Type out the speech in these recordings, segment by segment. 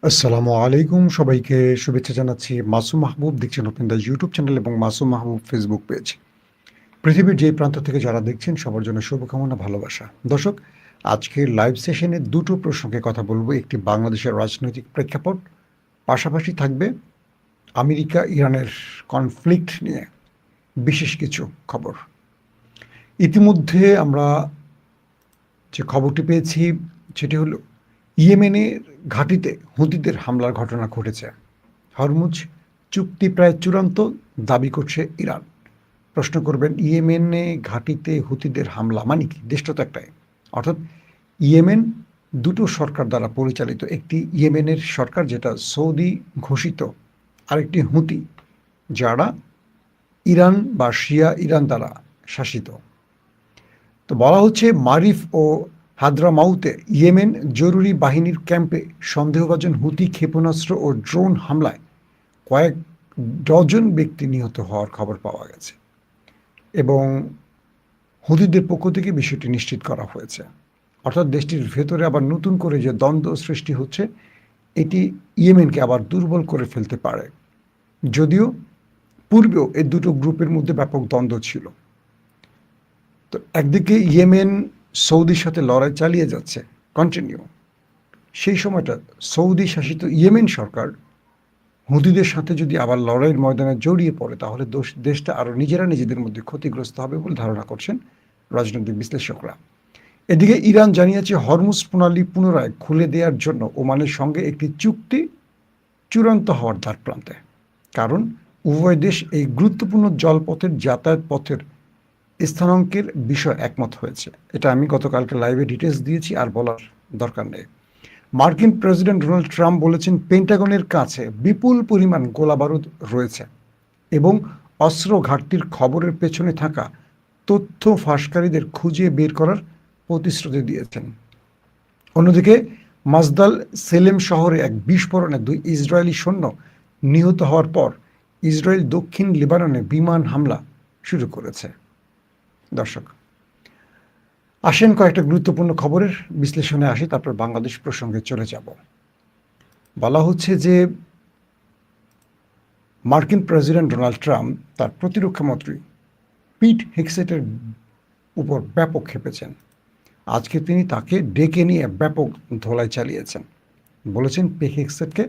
আসসালামু আলাইকুম সবাইকে শুভেচ্ছা জানাচ্ছি। মাসুম মাহবুব দেখছেন ওপেন দ্য ইউটিউব চ্যানেল এবং মাসুম মাহবুব ফেসবুক পেজ। পৃথিবীর যে প্রান্ত থেকে যারা দেখছেন সবার জন্য শুভকামনা, ভালোবাসা। দর্শক, আজকের লাইভ সেশনে দুটো প্রসঙ্গে কথা বলবো। একটি বাংলাদেশের রাজনৈতিক প্রেক্ষাপট, পাশাপাশি থাকবে আমেরিকা ইরানের কনফ্লিক্ট নিয়ে বিশেষ কিছু খবর। ইতিমধ্যে আমরা যে খবরটি পেয়েছি সেটি হলো ইয়েমেনের ঘাঁটিতে হুতিদের হামলার ঘটনা ঘটেছে। হরমুজ চুক্তি প্রায় চূড়ান্ত, দাবি করছে ইরান। প্রশ্ন করবেন, ইয়েমেনে ঘাঁটিতে হুতিদের হামলা মানে কি? দেশটা তো একটাই, অর্থাৎ ইয়েমেন দুটো সরকার দ্বারা পরিচালিত। একটি ইয়েমেনের সরকার যেটা সৌদি ঘোষিত, আরেকটি হুতি যারা ইরান বা শিয়া ইরান দ্বারা শাসিত। তো বলা হচ্ছে মারিফ ও হাদ্রামাউতে ইয়েমেন জরুরি বাহিনীর ক্যাম্পে সন্দেহভাজন হুতি ক্ষেপণাস্ত্র ও ড্রোন হামলায় কয়েক ডজন ব্যক্তি নিহত হওয়ার খবর পাওয়া গেছে এবং হুতিদের পক্ষ থেকে বিষয়টি নিশ্চিত করা হয়েছে। অর্থাৎ দেশটির ভেতরে আবার নতুন করে যে দ্বন্দ্ব সৃষ্টি হচ্ছে, এটি ইয়েমেনকে আবার দুর্বল করে ফেলতে পারে। যদিও পূর্বেও এই দুটো গ্রুপের মধ্যে ব্যাপক দ্বন্দ্ব ছিল। তো একদিকে ইয়েমেন সৌদির সাথে লড়াই চালিয়ে যাচ্ছে, কন্টিনিউ। সেই সময়টা সৌদি শাসিত ইয়েমেন সরকার হুতিদের সাথে যদি আবার লড়াইয়ের ময়দানে জড়িয়ে পড়ে, তাহলে দেশটা আরও নিজেরা নিজেদের মধ্যে ক্ষতিগ্রস্ত হবে বলে ধারণা করছেন রাজনৈতিক বিশ্লেষকরা। এদিকে ইরান জানিয়েছে হরমুজ প্রণালী পুনরায় খুলে দেওয়ার জন্য ওমানের সঙ্গে একটি চুক্তি চূড়ান্ত হওয়ার দ্বারপ্রান্তে। কারণ উভয় দেশ এই গুরুত্বপূর্ণ জলপথের যাতায়াত পথের স্থানাঙ্কের বিষয়ে একমত হয়েছে। এটা আমি গতকালকে লাইভে ডিটেলস দিয়েছি, আর বলার দরকার নেই। মার্কিন প্রেসিডেন্ট ডোনাল্ড ট্রাম্প বলেছেন পেন্টাগনের কাছে বিপুল পরিমাণ গোলাবারুদ রয়েছে এবং অস্ত্র ঘাটতির খবরের পেছনে থাকা তথ্য ফাঁসকারীদের খুঁজে বের করার প্রতিশ্রুতি দিয়েছেন। অন্যদিকে মাজদাল সেলেম শহরে এক বিস্ফোরণে 2 ইসরায়েলি সৈন্য নিহত হওয়ার পর ইসরায়েল দক্ষিণ লেবাননে বিমান হামলা শুরু করেছে। দর্শক, আসেন কয়েকটা গুরুত্বপূর্ণ খবরের বিশ্লেষণে আসি, তারপর বাংলাদেশ প্রসঙ্গে চলে যাব। বলা হচ্ছে যে মার্কিন প্রেসিডেন্ট ডোনাল্ড ট্রাম্প তার প্রতিরক্ষা মন্ত্রী পিট হেগসেটের উপর ব্যাপক ক্ষেপেছেন। আজকে তিনি তাকে ডেকে নিয়ে ব্যাপক ধোলাই চালিয়েছেন। বলেছেন পিট হেগসেটকে,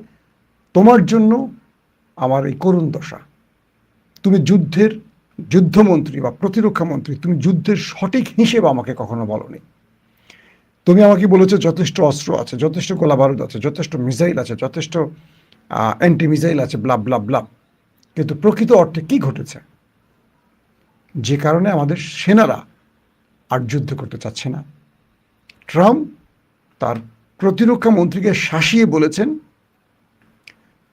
তোমার জন্য আমার এই করুণ দশা। তুমি যুদ্ধমন্ত্রী বা প্রতিরক্ষা মন্ত্রী, তুমি যুদ্ধের সঠিক হিসেব আমাকে কখনো বলনি। তুমি আমাকে বলেছো যথেষ্ট অস্ত্র আছে, যথেষ্ট গোলাবারুদ আছে, যথেষ্ট মিসাইল আছে, যথেষ্ট অ্যান্টি মিসাইল আছে, ব্লাব ব্লাব ব্লাব। কিন্তু প্রকৃত অর্থে কি ঘটেছে? যে কারণে আমাদের সেনারা আর যুদ্ধ করতে চাচ্ছে না। ট্রাম্প তার প্রতিরক্ষা মন্ত্রীকে শাসিয়ে বলেছেন,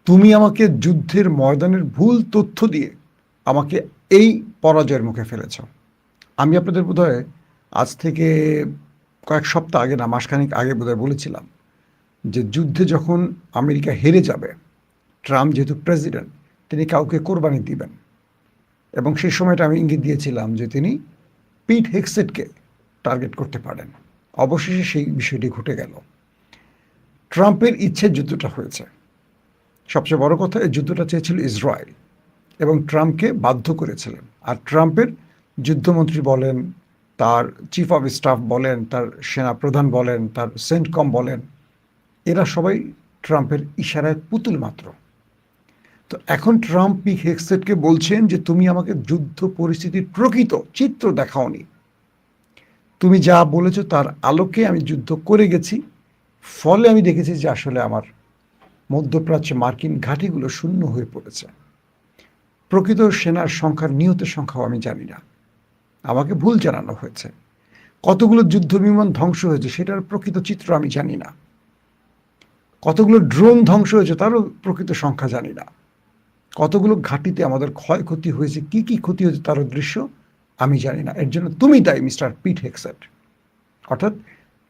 তুমি আমাকে যুদ্ধের ময়দানের ভুল তথ্য দিয়ে আমাকে এই পরাজয়ের মুখে ফেলেছ। আমি আপনাদের বোধহয় আজ থেকে কয়েক সপ্তাহ আগে, না মাসখানেক আগে বোধহয় বলেছিলাম যে যুদ্ধে যখন আমেরিকা হেরে যাবে, ট্রাম্প যেহেতু প্রেসিডেন্ট, তিনি কাউকে কোরবানি দিবেন। এবং সেই সময়টা আমি ইঙ্গিত দিয়েছিলাম যে তিনি পিট হেগসেটকে টার্গেট করতে পারেন। অবশেষে সেই বিষয়টি ঘটে গেল। ট্রাম্পের ইচ্ছে যুদ্ধটা হয়েছে। সবচেয়ে বড় কথা, এই যুদ্ধটা চেয়েছিল ইসরায়েল এবং ট্রাম্পকে বাধ্য করেছিলেন। আর ট্রাম্পের যুদ্ধমন্ত্রী বলেন, তার চিফ অফ স্টাফ বলেন, তার সেনা প্রধান বলেন, তার সেন্টকম বলেন, এরা সবাই ট্রাম্পের ইশারায় পুতুল মাত্র। তো এখন ট্রাম্প পিট হেগসেটকে বলছেন যে তুমি আমাকে যুদ্ধ পরিস্থিতির প্রকৃত চিত্র দেখাওনি। তুমি যা বলেছো তার আলোকে আমি যুদ্ধ করে গেছি, ফলে আমি দেখেছি যে আসলে আমার মধ্যপ্রাচ্যে মার্কিন ঘাঁটিগুলো শূন্য হয়ে পড়েছে। প্রকৃত সেনার সংখ্যার নিহতের সংখ্যাও আমি জানি না, আমাকে ভুল জানানো হয়েছে। কতগুলো যুদ্ধ বিমান ধ্বংস হয়েছে সেটার প্রকৃত চিত্র আমি জানি না। কতগুলো ড্রোন ধ্বংস হয়েছে তারও প্রকৃত সংখ্যা জানি না। কতগুলো ঘাঁটিতে আমাদের ক্ষয়ক্ষতি হয়েছে, কি কি ক্ষতি হয়েছে তারও দৃশ্য আমি জানি না। এর জন্য তুমি দায়ী, মিস্টার পিট হেগসেট। অর্থাৎ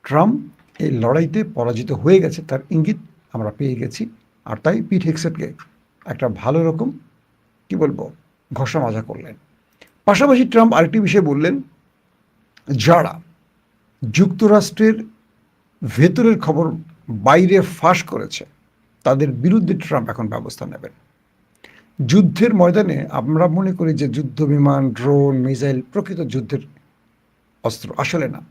ট্রাম্প এই লড়াইতে পরাজিত হয়ে গেছে, তার ইঙ্গিত আমরা পেয়ে গেছি। আর তাই পিট হেগসেটকে একটা ভালো রকম কি বলবো ঘষা মাজা করলেন। পাশাপাশি ট্রাম্প আরেকটি বিষয় বললেন, যারা যুক্তরাষ্ট্রের ভেতরের খবর বাইরে ফাঁস করেছে তাদের বিরুদ্ধে ট্রাম্প এখন ব্যবস্থা নেবেন। যুদ্ধের ময়দানে আমরা মনে করি যে যুদ্ধ বিমান, ড্রোন, মিসাইল প্রকৃত যুদ্ধের অস্ত্র, আসলে না।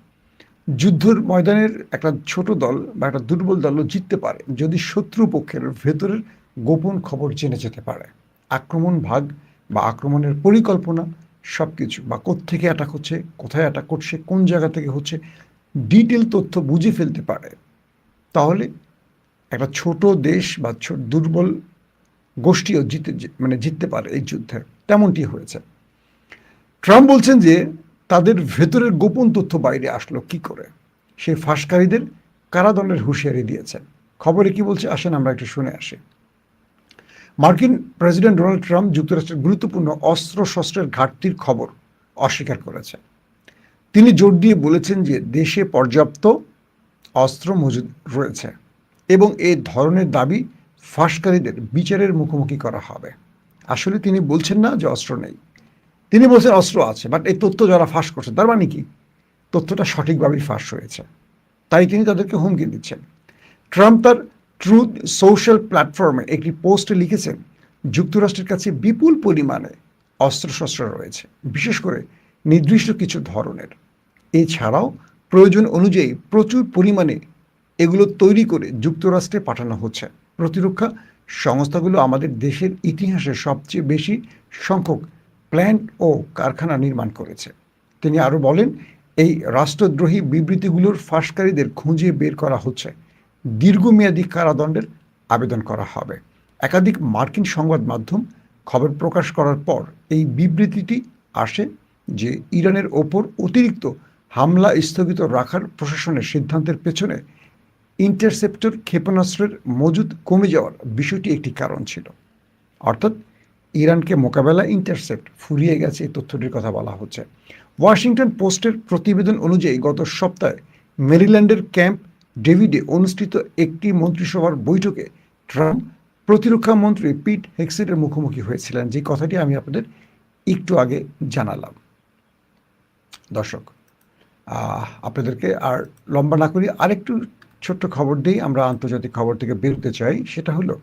যুদ্ধের ময়দানের একটা ছোট দল বা একটা দুর্বল দলও জিততে পারে যদি শত্রু পক্ষের ভেতরের গোপন খবর জেনে যেতে পারে। আক্রমণ ভাগ বা আক্রমণের পরিকল্পনা সবকিছু, বা কোত্থেকে অ্যাটাক হচ্ছে, কোথায় অ্যাটাক করছে, কোন জায়গা থেকে হচ্ছে, ডিটেল তথ্য বুঝে ফেলতে পারে। তাহলে একটা ছোট দেশ বা দুর্বল গোষ্ঠীও জিততে পারে এই যুদ্ধে। তেমনটি হয়েছে। ট্রাম্প বলছেন যে তাদের ভেতরের গোপন তথ্য বাইরে আসলো কি করে, সেই ফাঁসকারীদের কারাদণ্ডের হুঁশিয়ারি দিয়েছেন। খবরে কি বলছে আসেন আমরা একটু শুনে আসি। মার্কিন প্রেসিডেন্ট ডোনাল্ড ট্রাম্প যুক্তরাষ্ট্রের গুরুত্বপূর্ণ অস্ত্র শস্ত্রের ঘাটতির খবর অস্বীকার করেছেন। তিনি জোর দিয়ে বলেছেন যে দেশে পর্যাপ্ত অস্ত্র মজুদ রয়েছে এবং এই ধরনের দাবি ফাঁসকারীদের বিচারের মুখোমুখি করা হবে। আসলে তিনি বলছেন না যে অস্ত্র নেই, তিনি বলছেন অস্ত্র আছে, বাট এই তথ্য যারা ফাঁস করছে তার মানে কি তথ্যটা সঠিকভাবেই ফাঁস হয়েছে, তাই তিনি তাদেরকে হুমকি দিচ্ছেন। ট্রাম্প তার ট্রুথ সোশ্যাল প্ল্যাটফর্মে একটি পোস্টে লিখেছেন, যুক্তরাষ্ট্রের কাছে বিপুল পরিমাণে অস্ত্রশস্ত্র রয়েছে, বিশেষ করে নির্দিষ্ট কিছু ধরনের। এছাড়াও প্রয়োজন অনুযায়ী প্রচুর পরিমাণে এগুলো তৈরি করে যুক্তরাষ্ট্রে পাঠানো হচ্ছে। প্রতিরক্ষা সংস্থাগুলো আমাদের দেশের ইতিহাসে সবচেয়ে বেশি সংখ্যক প্ল্যান্ট ও কারখানা নির্মাণ করেছে। তিনি আরও বলেন, এই রাষ্ট্রদ্রোহী বিবৃতিগুলোর ফাঁসকারীদের খুঁজে বের করা হচ্ছে, দীর্ঘমেয়াদী কারাদণ্ডের আবেদন করা হবে। একাধিক মার্কিন সংবাদ মাধ্যম খবর প্রকাশ করার পর এই বিবৃতিটি আসে যে ইরানের ওপর অতিরিক্ত হামলা স্থগিত রাখার প্রশাসনের সিদ্ধান্তের পেছনে ইন্টারসেপ্টর ক্ষেপণাস্ত্রের মজুদ কমে যাওয়ার বিষয়টি একটি কারণ ছিল। অর্থাৎ ইরানকে মোকাবেলা ইন্টারসেপ্ট ফুরিয়ে গেছে, এই তথ্যটির কথা বলা হচ্ছে। ওয়াশিংটন পোস্টের প্রতিবেদন অনুযায়ী গত সপ্তাহে মেরিল্যান্ডের ক্যাম্প ডেভিডে অনুষ্ঠিত একটি মন্ত্রিসভার বৈঠকে ট্রাম্প প্রতিরক্ষা মন্ত্রী পিট হেক্সেটের মুখোমুখি হয়েছিলেন, যে কথাটি আমি আপনাদের একটু আগে জানালাম। দর্শক, আপনাদেরকে আর লম্বা না করি আরেকটু ছোট্ট খবর দিই, আমরা আন্তর্জাতিক খবর থেকে বেরোতে চাই। সেটা হলো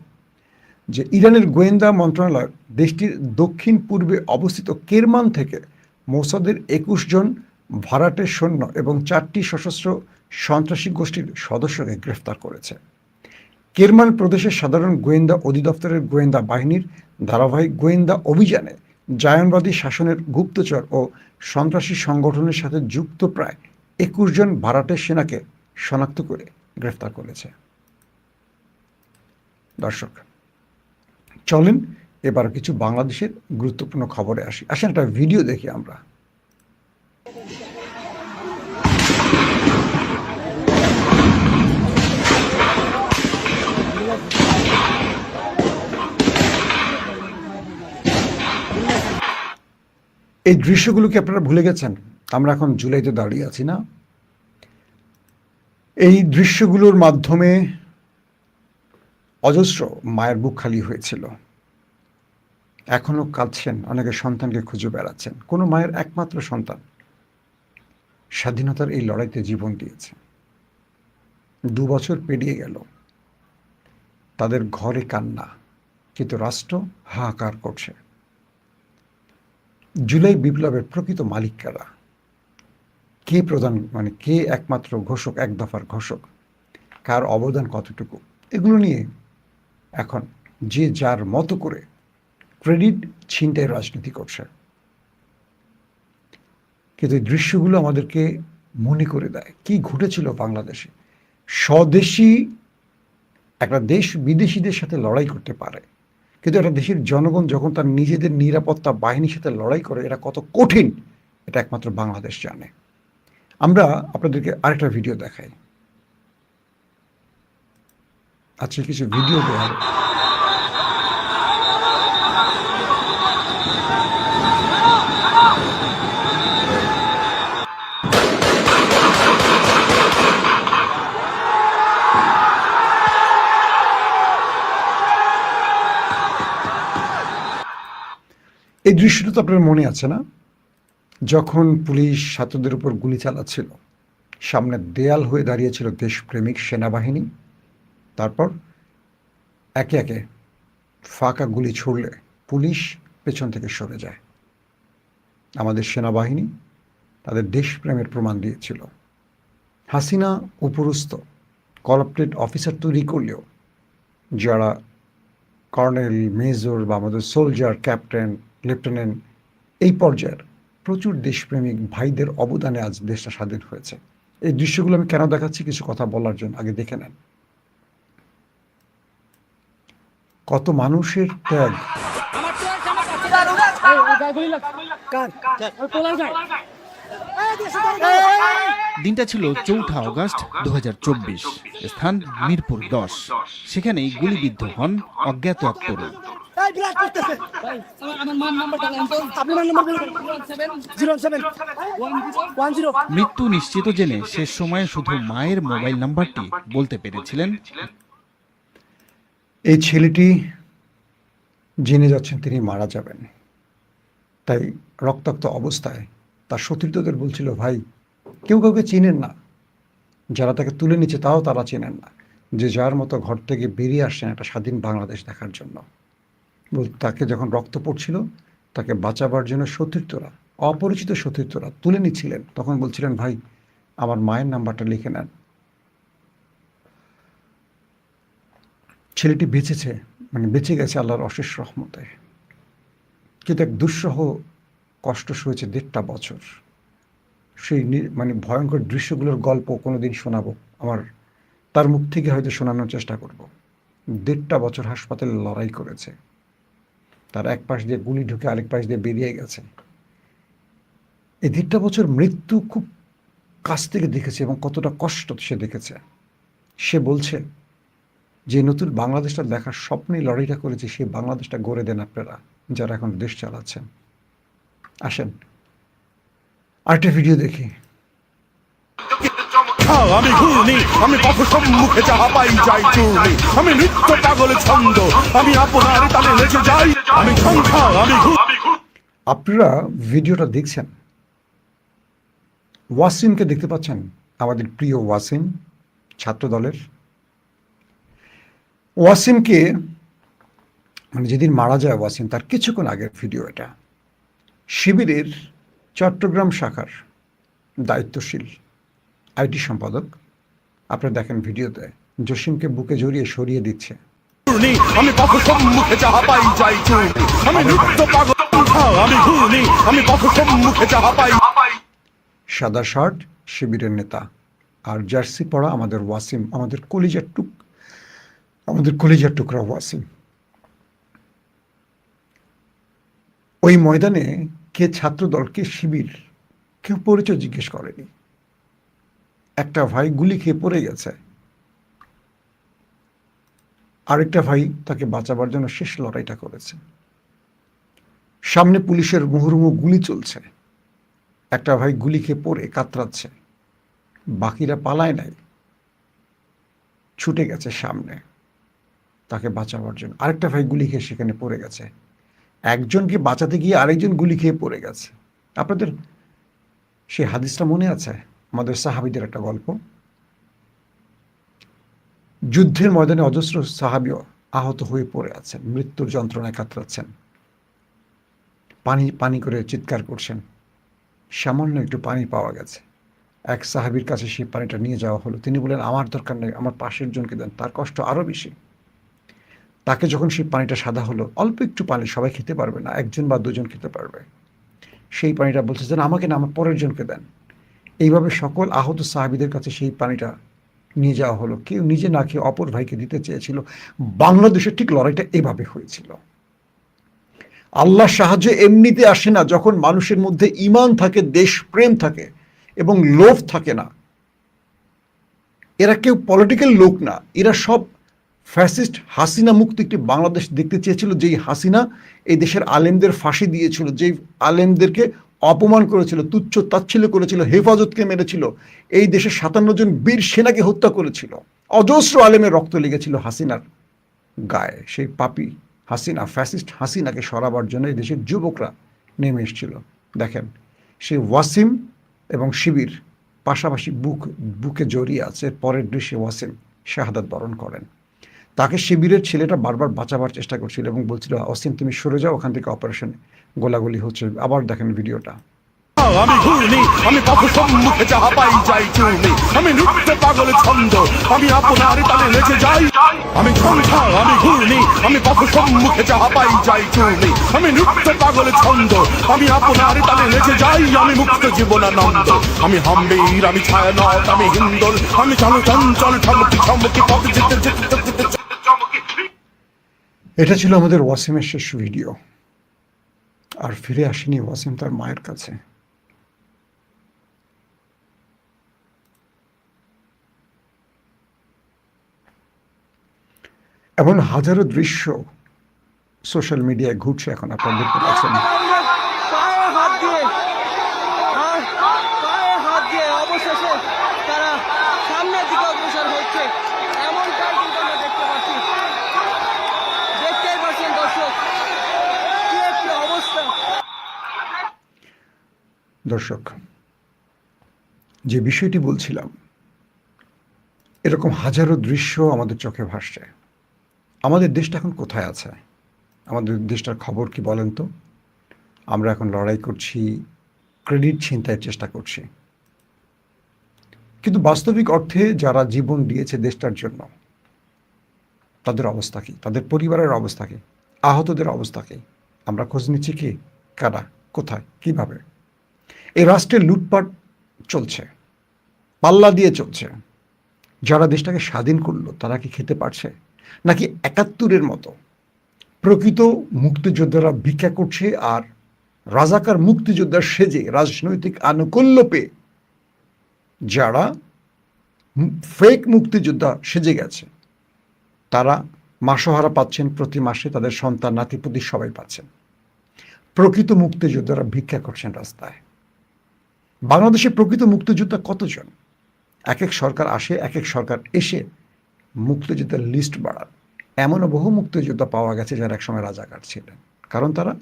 যে ইরানের গোয়েন্দা মন্ত্রণালয় দেশটির দক্ষিণ পূর্বে অবস্থিত কেরমান থেকে মোসাদের ২১ জন ভাড়াটে সৈন্য এবং ৪টি সশস্ত্র সন্ত্রাসী গোষ্ঠীর সদস্যকে গ্রেফতার করেছে। কেরমান প্রদেশের সাধারণ গোয়েন্দা অধিদপ্তরের গোয়েন্দা বাহিনীর ধারাবাহিক গোয়েন্দা অভিযানে জায়নবাদী শাসনের গুপ্তচর ও সন্ত্রাসী সংগঠনের সাথে যুক্ত প্রায় ২১ জন ভাড়াটে সেনাকে শনাক্ত করে গ্রেফতার করেছে। দর্শক, চলেন এবার কিছু বাংলাদেশের গুরুত্বপূর্ণ খবরে আসেন একটা ভিডিও দেখি আমরা। এই দৃশ্যগুলোকে আপনারা ভুলে গেছেন? আমরা এখন জুলাইতে দাঁড়িয়ে আছি না? এই দৃশ্যগুলোর মাধ্যমে অজস্র মায়ের বুক খালি হয়েছিল। এখনো কাঁদছেন, অনেকে সন্তানকে খুঁজে বেড়াচ্ছেন। কোনো মায়ের একমাত্র সন্তান স্বাধীনতার এই লড়াইতে জীবন দিয়েছে। ২ বছর পেরিয়ে গেল, তাদের ঘরে কান্না, কিন্তু রাষ্ট্র হাহাকার করছে। জুলাই বিপ্লবের প্রকৃত মালিক কারা? কে প্রধান, কে একমাত্র ঘোষক, এক দফার ঘোষক? কার অবদান কতটুকু? এগুলো নিয়ে এখন যে যার মতো করে ক্রেডিট ছিনতাই রাজনীতি করছে। কিন্তু এই দৃশ্যগুলো আমাদেরকে মনে করে দেয় কি ঘটেছিল বাংলাদেশে। স্বদেশী একটা দেশ বিদেশিদের সাথে লড়াই করতে পারে, কিন্তু একটা দেশের জনগণ যখন তার নিজেদের নিরাপত্তা বাহিনীর সাথে লড়াই করে, এটা কত কঠিন এটা একমাত্র বাংলাদেশ জানে। আমরা আপনাদেরকে আরেকটা ভিডিও দেখাই। আজকে কিছু ভিডিও দেওয়া হবে। এই দৃশ্যটা তো আপনার মনে আছে না? যখন পুলিশ ছাত্রদের উপর গুলি চালাচ্ছিল, সামনে দেয়াল হয়ে দাঁড়িয়েছিল দেশপ্রেমিক সেনাবাহিনী, তারপর একে একে ফাঁকা গুলি ছুড়লে পুলিশ পেছন থেকে সরে যায়। আমাদের সেনাবাহিনী তাদের দেশপ্রেমের প্রমাণ দিয়েছিল। হাসিনা উপরস্থ করাপ্টেড অফিসার তৈরি করলেও যারা কর্নেল, মেজর বা আমাদের সোলজার, ক্যাপ্টেন, লেফটেন্যান্ট এই পর্যায়ের প্রচুর দেশপ্রেমিক ভাইদের অবদানে আজ দেশটা স্বাধীন হয়েছে। এই দৃশ্যগুলো আমি কেন দেখাচ্ছি কিছু কথা বলার জন্য, আগে দেখে নেন। কত মানুষের ত্যাগ। দিনটা ছিল ৪ঠা আগস্ট ২০২৪। স্থান মিরপুর ১০। সেখানেই গুলিবিদ্ধ হন অজ্ঞাত এক তরুণ। মৃত্যু নিশ্চিত জেনে শেষ সময়ে শুধু মায়ের মোবাইল নাম্বারটি বলতে পেরেছিলেন। এই ছেলেটি জেনে যাচ্ছেন তিনি মারা যাবেন, তাই রক্তাক্ত অবস্থায় তার সতীর্থদের বলছিল, ভাই কেউ কাউকে চিনেন না, যারা তাকে তুলে নিচ্ছে তাও তারা চেনেন না, যে যার মতো ঘর থেকে বেরিয়ে আসছেন একটা স্বাধীন বাংলাদেশ দেখার জন্য। তাকে যখন রক্ত পড়ছিল তাকে বাঁচাবার জন্য সতীর্থরা, অপরিচিত সতীর্থরা তুলে নিচ্ছিলেন, তখন বলছিলেন, ভাই আমার মায়ের নাম্বারটা লিখে নেন। ছেলেটি বেঁচেছে, মানে বেঁচে গেছে আল্লাহর অশেষ রহমতে, কিন্তু এক দুঃসহ কষ্ট সয়েছে ১.৫ বছর। সেই মানে ভয়ঙ্কর দৃশ্যগুলোর গল্প কোনোদিন শোনাবো, আমার তার মুখ থেকে হয়তো শোনানোর চেষ্টা করব। ১.৫ বছর হাসপাতালে লড়াই করেছে, তার এক পাশ দিয়ে গুলি ঢুকে আরেক পাশ দিয়ে বেরিয়ে গেছে। এই ১.৫ বছর মৃত্যু খুব কাছ থেকে দেখেছে এবং কতটা কষ্ট সে দেখেছে। সে বলছে যে নতুন বাংলাদেশটা দেখার স্বপ্নেই লড়াইটা করেছে, সেই বাংলাদেশটা গড়ে দেন আপনারা যারা এখন দেশ চালাচ্ছেন। আসেন আরেকটা ভিডিও দেখি। আমি ঘূর্ণি, আমি পথ সম্মুখে যাহা পাই যাই চূর্ণি, আমি নৃত্য পাগল ছন্দ, আমি আপনার তালে নেচে যাই, আমি সংখ্যা, আমি আপনারা ভিডিওটা দেখছেন, ওয়াসিমকে দেখতে পাচ্ছেন, আমাদের প্রিয় ওয়াসিম, ছাত্র দলের ওয়াসিমকে, মানে যেদিন মারা যায় ওয়াসিম তার কিছুক্ষণ আগের ভিডিও এটা। শিবিরের চট্টগ্রাম শাখার দায়িত্বশীল আইটি সম্পাদক, আপনারা দেখেন ভিডিওতে, জসিমকে বুকে জড়িয়ে সরিয়ে দিচ্ছে। ঘূর্ণি, আমি পথ সম্মুখে যাহা পাই যাই চূর্ণি, আমি নৃত্য পাগল, আমি ঘূর্ণি, আমি পথ সম্মুখে যাহা পাই। সাদা শার্ট শিবিরের নেতা, আর জার্সি পরা আমাদের ওয়াসিম, আমাদের কলিজার টুকরা ওয়াসিম। ওই ময়দানে কে ছাত্রদল কে শিবির কেউ পরিচয় জিজ্ঞেস করেনি। একটা ভাই গুলি খেয়ে পড়ে গেছে, আরেকটা ভাই তাকে বাঁচাবার জন্য শেষ লড়াইটা করেছে। সামনে পুলিশের মুহুর্মুহু গুলি চলছে, একটা ভাই গুলি খেয়ে পড়ে কাতরাচ্ছে, বাকিরা পালায় নাই, ছুটে গেছে সামনে তাকে বাঁচাবার জন্য। আরেকটা ভাই গুলি খেয়ে সেখানে পড়ে গেছে, একজনকে বাঁচাতে গিয়ে আরেকজন গুলি খেয়ে পড়ে গেছে। আপনাদের সেই হাদিসটা মনে আছে, আমাদের সাহাবীদের একটা গল্প। যুদ্ধের ময়দানে অজস্র সাহাবী আহত হয়ে পড়ে আছেন, মৃত্যুর যন্ত্রণায় কাতরাচ্ছেন, পানি পানি করে চিৎকার করছেন। সামান্য একটু পানি পাওয়া গেছে, এক সাহাবীর কাছে সেই পানিটা নিয়ে যাওয়া হলো। তিনি বলেন, আমার দরকার নেই, আমার পাশের জনকে দেন, তার কষ্ট আরও বেশি। তাকে যখন সেই পানিটা সাদা হলো, অল্প একটু পানি, সবাই খেতে পারবে না, একজন বা দুজন খেতে পারবে, সেই পানিটা বলছে যেন আমাকে না, আমার পরের জনকে দেন। এইভাবে সকল আহত সাহাবীদের কাছে সেই পানিটা নিয়ে যাওয়া হলো, কেউ নিজে না খেয়ে অপর ভাইকে দিতে চেয়েছিল। বাংলাদেশের ঠিক লড়াইটা এভাবে হয়েছিল। আল্লাহর সাহায্য এমনিতে আসে না, যখন মানুষের মধ্যে ঈমান থাকে, দেশপ্রেম থাকে এবং লোভ থাকে না। এরা কেউ পলিটিক্যাল লোক না, এরা সব ফ্যাসিস্ট হাসিনা মুক্ত একটি বাংলাদেশ দেখতে চেয়েছিল, যেই হাসিনা এই দেশের আলেমদের ফাঁসি দিয়েছিল, যেই আলেমদেরকে অপমান করেছিল, তুচ্ছ তাচ্ছিল্য করেছিল, হেফাজতকে মেরেছিল, এই দেশের ৫৭ জন বীর সেনাকে হত্যা করেছিল, অজস্র আলেমের রক্ত লেগেছিল হাসিনার গায়ে। সেই পাপী হাসিনা, ফ্যাসিস্ট হাসিনাকে সরাবার জন্য এই দেশের যুবকরা নেমে এসেছিল। দেখেন সেই ওয়াসিম এবং শিবির পাশাপাশি বুকে জড়িয়ে আছে। পরের দৃশ্যে ওয়াসিম শাহাদাত বরণ করেন। তাকে শিবিরের ছেলেটা বারবার বাঁচাবার চেষ্টা করছিল এবং বলছিল, অসীম তুমি সরে যাও, ওখান থেকে অপারেশন, গোলাগুলি হচ্ছে। আবার দেখেন ভিডিওটা। আমি ঘূর্ণি, আমি পথ সম্মুখে যাহা পাই যাই চূর্ণি, আমি নৃত্য পাগল ছন্দ, আমি আপনার তালে নেচে যাই। আমি ঝঞ্ঝা, আমি ঘূর্ণি, আমি পথ সম্মুখে যাহা পাই যাই চূর্ণি, আমি নৃত্য পাগল ছন্দ, আমি আপনার তালে নেচে যাই। আমি মুক্ত জীবনানন্দ, আমি হাম্বির, আমি ছায়ানট, আমি হিন্দোল, আমি চঞ্চল ঠমকি ঠমকি পথ যেতে যেতে যেতে চমকি। এটা ছিল আমাদের ওয়াসিমের শেষ ভিডিও। আর ফিরে আসেনি ওয়াসিম তার মায়ের কাছে। এমন হাজারো দৃশ্য সোশ্যাল মিডিয়ায় ঘুরছে, এখন আপনারা দেখতে পাচ্ছেন। পায়ে হাত দিয়ে অবশেষে তারা সামনের দিকে অগ্রসর হচ্ছে, এমনটাই কিন্তু আমরা দেখতে পাচ্ছি। দেখতেই পাচ্ছেন দর্শক, কি একটি অবস্থা। দর্শক, যে বিষয়টি বলছিলাম, এরকম হাজারো দৃশ্য আমাদের চোখে ভাসছে। আমাদের দেশটা এখন কোথায় আছে? আমাদের দেশটার খবর কি বলেন তো? আমরা এখন লড়াই করছি, ক্রেডিট ছিনতাইয়ের চেষ্টা করছি, কিন্তু বাস্তবিক অর্থে যারা জীবন দিয়েছে দেশটার জন্য, তাদের অবস্থা কি? তাদের পরিবারের অবস্থা কি? আহতদের অবস্থা কি? আমরা খোঁজ নিচ্ছি কি? কারা, কোথায়, কিভাবে? এই রাষ্ট্রের লুটপাট চলছে, পাল্লা দিয়ে চলছে। যারা দেশটাকে স্বাধীন করলো তারা কি খেতে পারছে? নাকি ৭১-এর মতো প্রকৃত মুক্তিযোদ্ধারা ভিক্ষা করছে, আর রাজাকার মুক্তিযোদ্ধার সেজে রাজনৈতিক আনুকূল্য পেয়ে যারা ফেক মুক্তিযোদ্ধা সেজে গেছে, তারা মাসোহারা পাচ্ছেন, প্রতি মাসে তাদের সন্তান নাতিপুতি সবাই পাচ্ছেন। প্রকৃত মুক্তিযোদ্ধারা ভিক্ষা করছেন রাস্তায়। বাংলাদেশে প্রকৃত মুক্তিযোদ্ধা কতজন? এক এক সরকার আসে, এক এক সরকার এসে মুক্তিযোদ্ধার লিস্ট বাড়ান। এমনও বহু মুক্তিযোদ্ধা পাওয়া গেছে যারা একসময় রাজাকার ছিলেন, কারণ তারা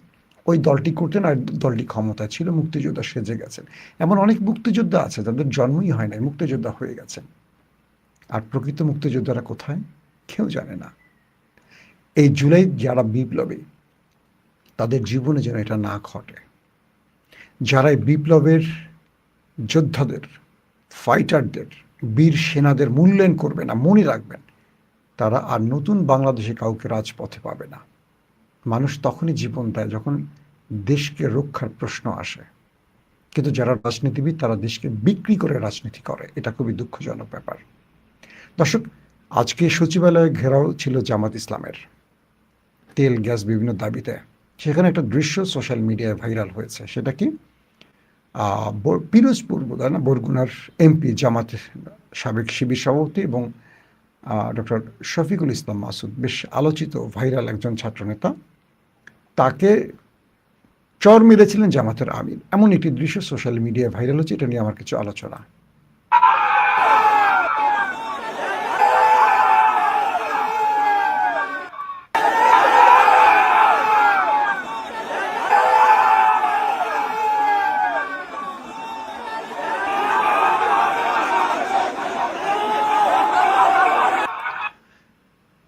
ওই দলটি করতেন আর দলটি ক্ষমতায় ছিল, মুক্তিযোদ্ধা সেজে গেছেন। এমন অনেক মুক্তিযোদ্ধা আছে যাদের জন্মই হয় নাই, মুক্তিযোদ্ধা হয়ে গেছেন। আর প্রকৃত মুক্তিযোদ্ধারা কোথায়? কেউ জানে না। এই জুলাই যারা বিপ্লবী, তাদের জীবনে যেন এটা না ঘটে। যারা এই বিপ্লবের যোদ্ধাদের, ফাইটারদের, বীর সেনাদের মূল্যায়ন করবে না, মনে রাখবেন, তারা আর নতুন বাংলাদেশে কাউকে রাজপথে পাবে না। মানুষ তখনই জীবন দেয় যখন দেশকে রক্ষার প্রশ্ন আসে, কিন্তু যারা রাজনীতিবিদ তারা দেশকে বিক্রি করে রাজনীতি করে। এটা খুবই দুঃখজনক ব্যাপার। দর্শক, আজকে সচিবালয়ে ঘেরাও ছিল জামাত ইসলামের, তেল গ্যাস বিভিন্ন দাবিতে। সেখানে একটা দৃশ্য সোশ্যাল মিডিয়ায় ভাইরাল হয়েছে। সেটা কি? পিরোজপুর বোধহয় না, বরগুনার এমপি, জামাতের সাবেক শিবির সভাপতি এবং ডক্টর শফিকুল ইসলাম মাসুদ, বেশ আলোচিত ভাইরাল একজন ছাত্রনেতা, তাকে চর মেরেছিলেন জামাতের আমির। এমন একটি দৃশ্য সোশ্যাল মিডিয়ায় ভাইরাল হচ্ছে। এটা নিয়ে আমার কিছু আলোচনা।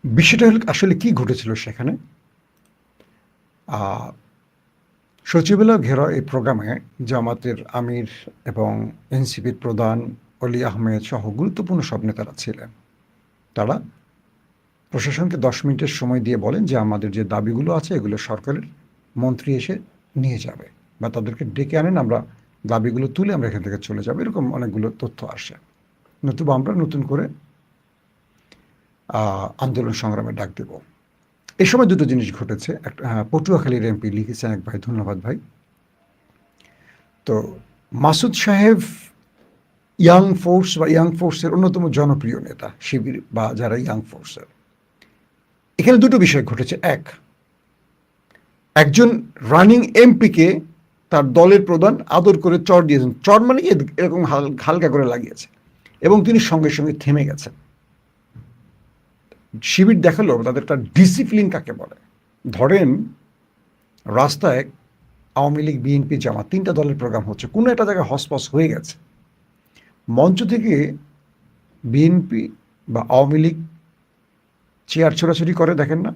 বিষয়টা আসলে কি ঘটেছিল সেখানে? সচিবালয় ঘেরাও এই প্রোগ্রামে জামাতের আমির এবং এনসিপির প্রধান অলি আহমেদ সহ গুরুত্বপূর্ণ সব নেতারা ছিলেন। তারা প্রশাসনকে 10 মিনিটের সময় দিয়ে বলেন যে আমাদের যে দাবিগুলো আছে এগুলো সরকারের মন্ত্রী এসে নিয়ে যাবে, বা তাদেরকে ডেকে আনেন, আমরা দাবিগুলো তুলে আমরা এখান থেকে চলে যাবো। এরকম অনেকগুলো তথ্য আসে, নতুবা আমরা নতুন করে আন্দোলন সংগ্রামে ডাক দেব। এই সময় দুটো জিনিস ঘটেছে। একটা, পটুয়াখালীর এমপি লিখেছেন এক ভাই, ধন্যবাদ ভাই। তো মাসুদ সাহেব ইয়াং ফোর্স বা ইয়াং ফোর্সের অন্যতম জনপ্রিয় নেতা, শিবির বা যারা ইয়াং ফোর্সের। এখানে দুটো বিষয় ঘটেছে। একজন রানিং এমপিকে তার দলের প্রধান আদর করে চর দিয়েছেন। চর মানে এরকম হালকা করে লাগিয়েছে এবং তিনি সঙ্গে সঙ্গে থেমে গেছেন। শিবির দেখালো তাদের একটা ডিসিপ্লিন কাকে বলে। ধরেন রাস্তায় আওয়ামী লীগ, বিএনপি, জামাত, 3টা দলের প্রোগ্রাম হচ্ছে, কোনো একটা জায়গায় হসপস হয়ে গেছে, মঞ্চ থেকে বিএনপি বা আওয়ামী লীগ চেয়ার ছোড়াছুরি করে, দেখেন না,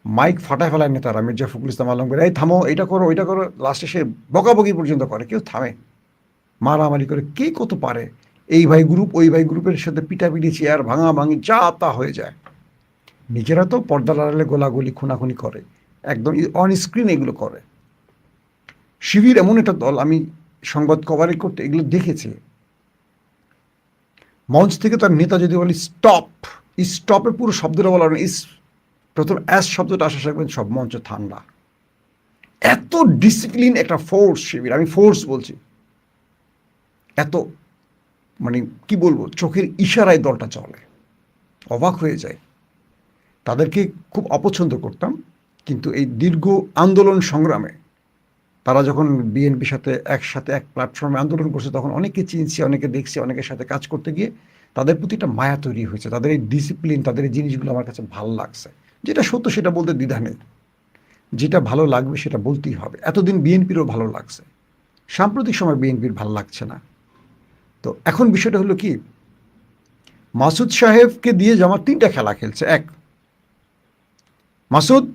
মাইক ফাটায় ফেলায় নেতারা, মির্জা ফখরুল ইসলাম আলমগীর, এই থামো, এটা করো, ওইটা করো, লাস্টে সে বকাবকি পর্যন্ত করে, কেউ থামে, মারামারি করে, কে কত পারে, এই ভাই গ্রুপ ওই ভাই গ্রুপের সাথে পিটাপিটি, চেয়ার ভাঙাভাঙি, যা তা হয়ে যায়। নিজেরা তো পর্দার আড়ালে গোলাগুলি খুনাখুনি করে, একদম অন স্ক্রিন এগুলো করে। শিবির এমন একটা দল, আমি সংবাদ কভারেজ করতে এগুলো দেখেছি, মঞ্চ থেকে তার নেতা যদি বলি স্টপ, স্টপে পুরো শব্দটা বলা ইস, প্রথম অ্যাস শব্দটা আসা থাকবেন, সব মঞ্চ ঠান্ডা। এত ডিসিপ্লিন একটা ফোর্স শিবির, আমি ফোর্স বলছি, এত মানে কি বলবো, চোখের ইশারায় দলটা চলে, অবাক হয়ে যায়। তাদেরকে খুব অপছন্দ করতাম, কিন্তু এই দীর্ঘ আন্দোলন সংগ্রামে তারা যখন বিএনপির সাথে একসাথে এক প্ল্যাটফর্মে আন্দোলন করছে, তখন অনেকে চিনছি, অনেকে দেখছি, অনেকের সাথে কাজ করতে গিয়ে তাদের প্রতি একটা মায়া তৈরি হয়েছে। তাদের এই ডিসিপ্লিন, তাদের এই জিনিসগুলো আমার কাছে ভালো লাগছে। যেটা সত্য সেটা বলতে দ্বিধা নেই, যেটা ভালো লাগবে সেটা বলতেই হবে। এতদিন বিএনপিরও ভালো লাগছে, সাম্প্রতিক সময় বিএনপির ভালো লাগছে না। তো এখন বিষয়টা হলো কি, মাসুদ সাহেবকে দিয়ে জামাত 3টা খেলা খেলছে। এক, মাসুদ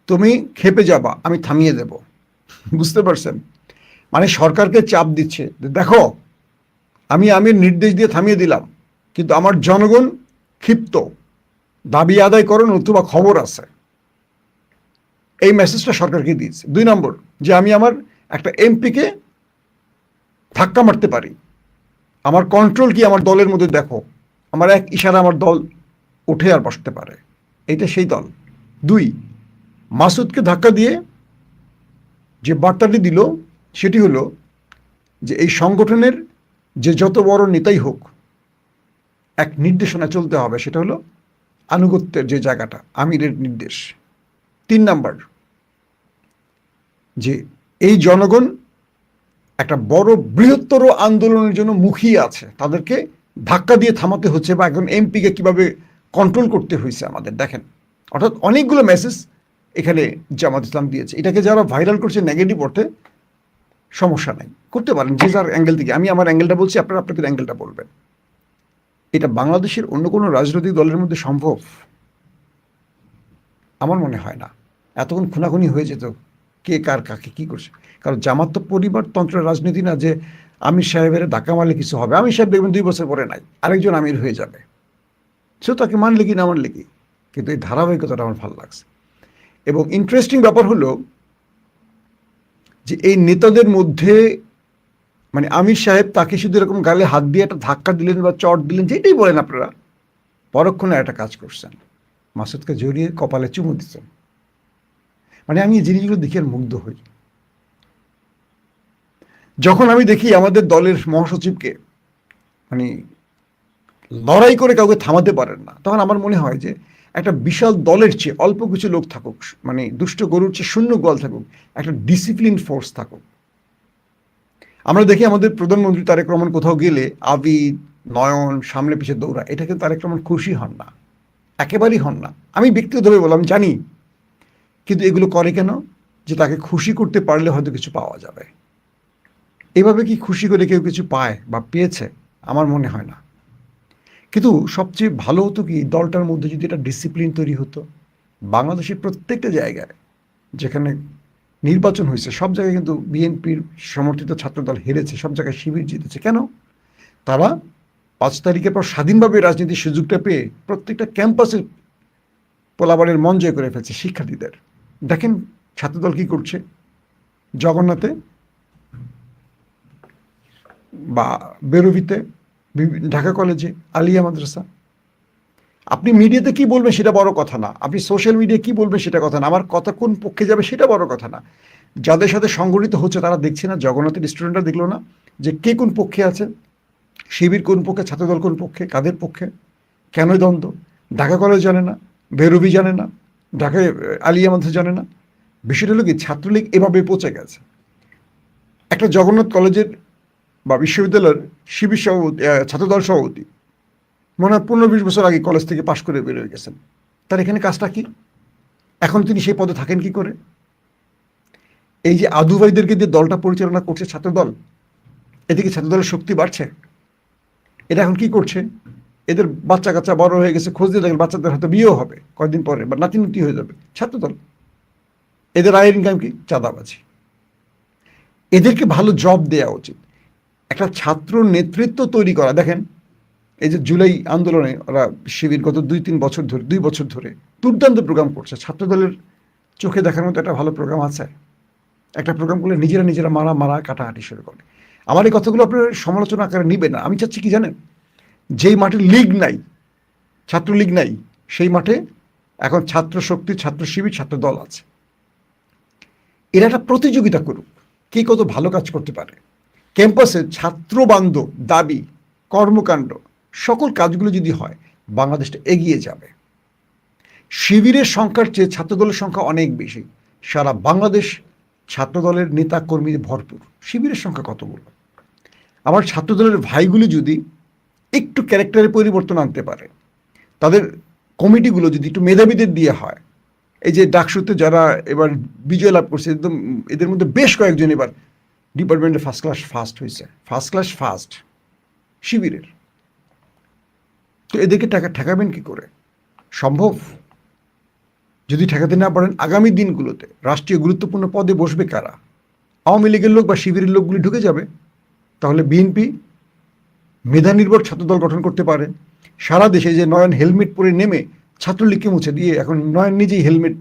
তুমি খেপে যাবা, আমি থামিয়ে দেব, বুঝতে পারছেন? মানে সরকারকে চাপ দিচ্ছে, দেখো আমি নির্দেশ দিয়ে থামিয়ে দিলাম, কিন্তু আমার জনগণ ক্ষিপ্ত, দাবি আদায় করো, নতুবা খবর আছে। এই মেসেজটা সরকারকে দিয়েছে। 2 নম্বর, যে আমি আমার একটা এমপিকে ধাক্কা মারতে পারি, আমার কন্ট্রোল কি আমার দলের মধ্যে দেখো, আমার এক ইশারা আমার দল উঠে আর বসতে পারে। এইটা সেই দল। 2, মাসুদকে ধাক্কা দিয়ে যে বার্তাটি দিল সেটি হলো যে এই সংগঠনের যে যত বড় নেতাই হোক, এক নির্দেশনা চলতে হবে, সেটা হলো আনুগত্যের যে জায়গাটা, আমিরের নির্দেশ। 3 নাম্বার, যে এই জনগণ একটা বড় বৃহত্তর আন্দোলনের জন্য মুখিয়ে আছে, তাদেরকে ধাক্কা দিয়ে থামাতে হচ্ছে, বা একজন এমপিকে কিভাবে কন্ট্রোল করতে হয়েছে আমাদের, দেখেন। অর্থাৎ অনেকগুলো মেসেজ এখানে জামাত ইসলাম দিয়েছে। এটাকে যারা ভাইরাল করছে নেগেটিভ অর্থে, সমস্যা নাই, করতে পারেন যে যার অ্যাঙ্গেল থেকে। আমি আমার অ্যাঙ্গেলটা বলছি, আপনারা আপনাদের অ্যাঙ্গেলটা বলবেন। এটা বাংলাদেশের অন্য কোনো রাজনৈতিক দলের মধ্যে সম্ভব? আমার মনে হয় না। এতক্ষণ খুনাখুনি হয়ে যেত, কে কার কাকে কি করছে। কারণ জামাত তো পরিবারতন্ত্রের রাজনীতি না, যে আমির সাহেবের ধাক্কা মারলে কিছু হবে। আমির সাহেব দেখবেন 2 বছর পরে নাই, আরেকজন আমির হয়ে যাবে, সে তাকে মানলে কি না মানলে কি। কিন্তু এই ধারাবাহিকতাটা আমার ভালো লাগছে। এবং ইন্টারেস্টিং ব্যাপার হলো যে এই নেতাদের মধ্যে, মানে আমির সাহেব তাকে শুধু এরকম গালে হাত দিয়ে একটা ধাক্কা দিলেন বা চট দিলেন, যেটাই বলেন আপনারা, পরক্ষণে একটা কাজ করছেন, মাসুদকে জড়িয়ে কপালে চুমু দিচ্ছেন। মানে আমি এই জিনিসগুলো দেখে আর মুগ্ধ হই। যখন আমি দেখি আমাদের দলের মহাসচিবকে মানে লড়াই করে কাউকে থামাতে পারেন না, তখন আমার মনে হয় যে একটা বিশাল দলের চেয়ে অল্প কিছু লোক থাকুক, মানে দুষ্ট গরুর চেয়ে শূন্য গোয়াল থাকুক, একটা ডিসিপ্লিন ফোর্স থাকুক। আমরা দেখি আমাদের প্রধানমন্ত্রী তারেক রহমান কোথাও গেলে আবিদ, নয়ন সামনে পিছিয়ে দৌড়া, এটা কিন্তু তারেক রহমান খুশি হন না, একেবারেই হন না। আমি ব্যক্তিগতভাবে বললাম, জানি, কিন্তু এগুলো করে কেন? যে তাকে খুশি করতে পারলে হয়তো কিছু পাওয়া যাবে। এভাবে কি খুশি করে কেউ কিছু পায় বা পেয়েছে? আমার মনে হয় না। কিন্তু সবচেয়ে ভালো হতো কি, দলটার মধ্যে যদি একটা ডিসিপ্লিন তৈরি হতো। বাংলাদেশের প্রত্যেকটা জায়গায় যেখানে নির্বাচন হয়েছে, সব জায়গায় কিন্তু বিএনপির সমর্থিত ছাত্রদল হেরেছে, সব জায়গায় শিবির জিতেছে। কেন? তারা 5 তারিখের পর স্বাধীনভাবে রাজনীতির সুযোগটা পেয়ে প্রত্যেকটা ক্যাম্পাসে পোলাবারের মন জয় করে ফেলছে শিক্ষার্থীদের। দেখেন ছাত্রদল কি করছে জগন্নাথে বা বেরুবিতে, ঢাকা কলেজে, আলিয়া মাদ্রাসা। আপনি মিডিয়াতে কি বলবেন সেটা বড় কথা না, আপনি সোশ্যাল মিডিয়ায় কি বলবেন সেটা কথা না, আমার কথা কোন পক্ষে যাবে সেটা বড় কথা না। যাদের সাথে সংগঠিত হচ্ছে তারা দেখছে না, জগন্নাথের স্টুডেন্টরা দেখলো না যে কে কোন পক্ষে আছে, শিবির কোন পক্ষে, ছাত্রদল কোন পক্ষে, কাদের পক্ষে, কেন দ্বন্দ্ব। ঢাকা কলেজ জানে না, বেরুবি জানে না, ঢাকায় আলিয়া মাদ্রাসা জানে না। বিষয়টা হলো কি, ছাত্রলীগ এভাবে পচে গেছে। একটা জগন্নাথ কলেজের বা বিশ্ববিদ্যালয়ের শিবির সভাপতি, ছাত্রদল সভাপতি মনে হয় 15-20 বছর আগে কলেজ থেকে পাশ করে বের হয়ে গেছেন। তার এখানে কাজটা কি? এখন তিনি সেই পদে থাকেন কি করে? এই যে আদু ভাইদেরকে দিয়ে দলটা পরিচালনা করছে ছাত্রদল, এদিকে ছাত্রদলের শক্তি বাড়ছে। এটা এখন কি করছে? এদের বাচ্চা কাচ্চা বড় হয়ে গেছে, খোঁজ দিয়ে দেখেন বাচ্চাদের হয়তো বিয়েও হবে কয়েকদিন পরে, বা নাতি নাতি হয়ে যাবে। ছাত্রদল, এদের আয়ের ইনকাম কি? চাঁদাবাজি। এদেরকে ভালো জব দেওয়া উচিত, একটা ছাত্র নেতৃত্ব তৈরি করা। দেখেন এই যে জুলাই আন্দোলনে ওরা শিবির গত 2 বছর ধরে দুর্দান্ত প্রোগ্রাম করছে। ছাত্রদলের চোখে দেখার মতো একটা ভালো প্রোগ্রাম আছে? একটা প্রোগ্রাম করলে নিজেরা মারা কাটাকাটি শুরু করে। আমার এই কথাগুলো আপনার সমালোচনা আকারে নিবে না। আমি চাচ্ছি কি জানেন, যেই মাঠে লীগ নাই, ছাত্রলীগ নাই, সেই মাঠে এখন ছাত্র শক্তি, ছাত্র শিবির, ছাত্র দল আছে। এরা একটা প্রতিযোগিতা করুক, কে কত ভালো কাজ করতে পারে। ক্যাম্পাসে ছাত্র বান্ধব দাবি, কর্মকাণ্ড, সকল কাজগুলো যদি হয়, বাংলাদেশটা এগিয়ে যাবে। শিবিরের সংখ্যার চেয়ে ছাত্রদলের সংখ্যা অনেক বেশি। সারা বাংলাদেশ ছাত্রদলের নেতা কর্মীদের ভরপুর, শিবিরের সংখ্যা কতগুলো। আমার ছাত্রদলের ভাইগুলি যদি একটু ক্যারেক্টারের পরিবর্তন আনতে পারে, তাদের কমিটিগুলো যদি একটু মেধাবীদের দিয়ে হয়, এই যে ডাকসুতে যারা এবার বিজয় লাভ করছে, একদম এদের মধ্যে বেশ কয়েকজন এবার ডিপার্টমেন্টে ফার্স্ট হয়েছে, ফার্স্ট শিবিরের। তো এদেরকে ঠেকাবেন কি করে? সম্ভব? যদি ঠেকাতে না পারেন, আগামী দিনগুলোতে রাষ্ট্রীয় গুরুত্বপূর্ণ পদে বসবে কারা? আওয়ামী লীগের লোক বা শিবিরের লোকগুলি ঢুকে যাবে। তাহলে বিএনপি মেধা নির্ভর ছাত্রদল গঠন করতে পারে। সারা দেশে যে নয়ন হেলমেট পরে নেমে ছাত্রলীগকে মুছে দিয়ে এখন নয়ন নিজেই হেলমেট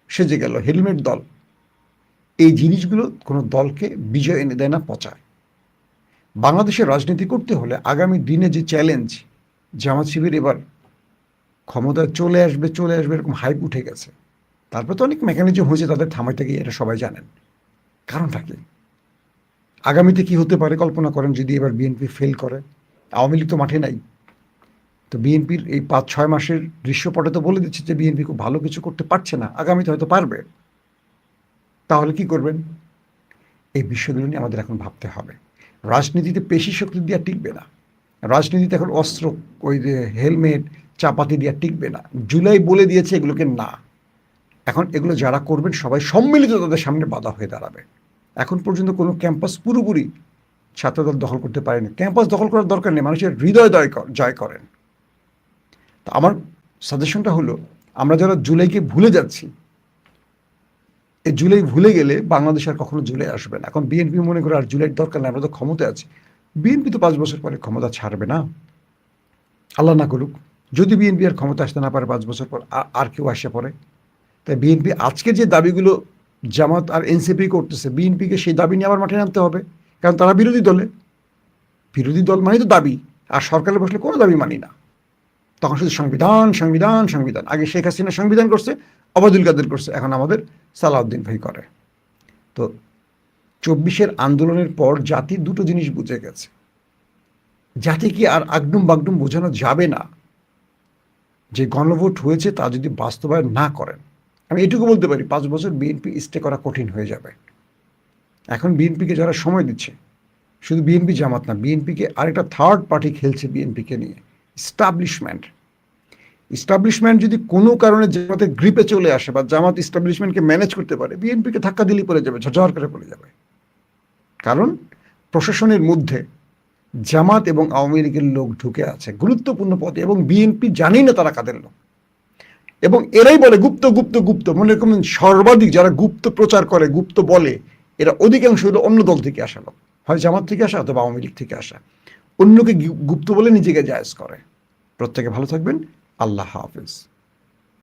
সেজে গেল, হেলমেট দল। এই জিনিসগুলো কোনো দলকে বিজয় এনে দেয় না, পচায়। বাংলাদেশের রাজনীতি করতে হলে আগামী দিনে যে চ্যালেঞ্জ, জামাত শিবির এবার ক্ষমতায় চলে আসবে এরকম হাইপ উঠে গেছে। তারপর তো অনেক মেকানিজম হয়েছে তাদের থামাইতে গিয়ে, এটা সবাই জানেন। কারণটা কি? আগামীতে কি হতে পারে কল্পনা করেন যদি এবার বিএনপি ফেল করে? আওয়ামী লীগ তো মাঠে নাই। তো বিএনপির এই 5-6 মাসের দৃশ্যপটে তো বলে দিচ্ছে যে বিএনপি খুব ভালো কিছু করতে পারছে না, আগামীতে হয়তো পারবে। তাহলে কি করবেন? এই বিষয়গুলো নিয়ে আমাদের এখন ভাবতে হবে। রাজনীতিতে পেশি শক্তি দিয়ে টিকবে না। রাজনীতিতে এখন অস্ত্র, ওই যে হেলমেট চাপাতি দিয়ে টিকবে না। জুলাই বলে দিয়েছে এগুলোকে না। এখন এগুলো যারা করবেন সবাই সম্মিলিত তাদের সামনে বাধা হয়ে দাঁড়াবে। এখন পর্যন্ত কোনো ক্যাম্পাস পুরোপুরি ছাত্রদল দখল করতে পারেনি। ক্যাম্পাস দখল করার দরকার নেই, মানুষের হৃদয় জয় করেন। তা আমার সাজেশনটা হলো, আমরা যারা জুলাইকে ভুলে যাচ্ছি, এই জুলাই ভুলে গেলে বাংলাদেশ আর কখনো জুলাই আসবে না। এখন বিএনপি মনে করে আর জুলাইয়ের দরকার নেই, আমরা তো ক্ষমতায় আছি। বিএনপি তো 5 বছর পরে ক্ষমতা ছাড়বে না, আল্লাহ না করুক। যদি বিএনপি আর ক্ষমতা আসতে না পারে 5 বছর পর, আর কেউ আসে পরে। তাই বিএনপি আজকে যে দাবিগুলো জামাত আর এনসিপি করতেছে, বিএনপিকে সেই দাবি নিয়ে আবার মাঠে নামতে হবে। কারণ তারা বিরোধী দল মানে তো দাবি। আর সরকারে বসলে কোনো দাবি মানি না, তখন শুধু সংবিধান। আগে শেখ হাসিনা সংবিধান করছে, ওবায়দুল কাদের করছে, এখন আমাদের সালাউদ্দিন ভাই করে। তো 24-এর আন্দোলনের পর জাতি দুটো জিনিস বুঝে গেছে। জাতিকে আর আগডুম বাগডুম বোঝানো যাবে না যে গণভোট হয়েছে তা যদি বাস্তবায়ন না করেন। আমি এটুকু বলতে পারি, 5 বছর বিএনপি স্টে করা কঠিন হয়ে যাবে। এখন বিএনপিকে যারা সময় দিচ্ছে, শুধু বিএনপি জামাত না, বিএনপিকে আরেকটা থার্ড পার্টি খেলছে বিএনপিকে নিয়ে, ইস্টাবলিশমেন্ট যদি কোনো কারণে জামাতের গ্রিপে চলে আসে বা জামাত ইস্টাবলিশমেন্টকে ম্যানেজ করতে পারে, বিএনপিকে ধাক্কা দিলেই পড়ে যাবে, ঝরঝর করে পড়ে যাবে। কারণ প্রশাসনের মধ্যে জামাত এবং আওয়ামী লীগের লোক ঢুকে আছে গুরুত্বপূর্ণ পদে, এবং বিএনপি জানেই না তারা কাদের লোক। এবং এরাই বলে গুপ্ত, মনে করুন সর্বাধিক যারা গুপ্ত প্রচার করে, গুপ্ত বলে, এরা অধিকাংশ হলো অন্য দল থেকে আসা লোক, হয় জামাত থেকে আসা অথবা আওয়ামী লীগ থেকে আসা। অন্যকে গুপ্ত বলে নিজেকে জায়েজ করে। প্রত্যেকে ভালো থাকবেন। আল্লাহ হাফেজ।